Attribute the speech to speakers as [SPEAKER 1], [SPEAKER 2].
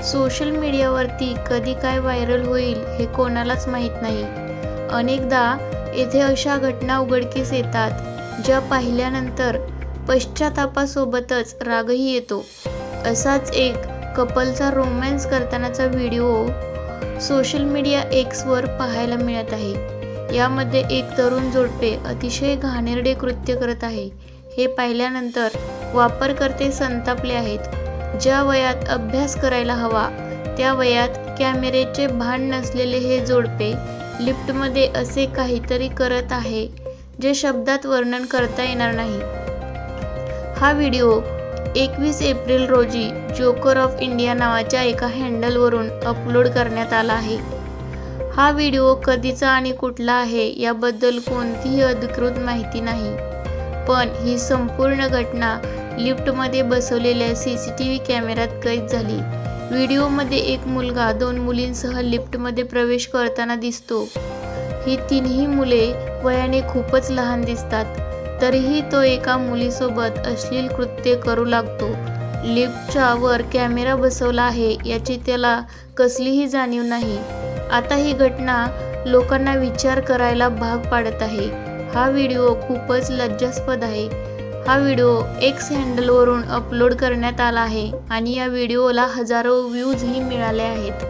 [SPEAKER 1] Social मीडियावरती कधी काय व्हायरल होईल हे कोणालाच माहीत नाही. अनेकदा येथे अशा घटना उघडकीस येतात ज्या पाहिल्यानंतर पश्चातापासोबतच रागही येतो. असाच एक कपलचा रोमॅन्स करतानाचा व्हिडिओ सोशल मीडिया एक्सवर पाहायला मिळत आहे. यामध्ये एक तरुण जोडपे अतिशय घाणेरडे कृत्य करत आहे. हे पाहिल्यानंतर वापरकर्ते संतापले आहेत. ज्या वयात अभ्यास करायला हवा त्या वयात कॅमेऱ्याचे भान नसलेले हे जोडपे लिफ्टमध्ये असे काहीतरी करत आहे जे शब्दात वर्णन करता येणार नाही. हा व्हिडिओ 21 एप्रिल रोजी जोकर ऑफ इंडिया नावाच्या एका हँडलवरून अपलोड करण्यात आला आहे. हा व्हिडिओ कधीचा आणि कुठला आहे याबद्दल कोणतीही अधिकृत माहिती नाही. पण ही संपूर्ण घटना लिफ्टमध्ये बसवलेल्या CCTV कॅमेऱ्यात कैद झाली. व्हिडिओमध्ये एक मुलगा 2 मुलींसह लिफ्टमध्ये प्रवेश करताना दिसतो. ही तिन्ही मुले वयाने खूपच लहान दिसतात. तरीही तो एका मुलीसोबत अश्लील कृत्य करू लागतो. लिफ्टच्या वर कॅमेरा बसवला आहे याची त्याला कसलीही जाणीव नाही. आता ही घटना लोकांना विचार करायला भाग पाडत आहे. हा व्हिडिओ खूपच लज्जास्पद आहे. हा व्हिडिओ X हँडलवरून अपलोड करण्यात आला आहे आणि या व्हिडिओला हजारो व्ह्यूजही मिळाले आहेत.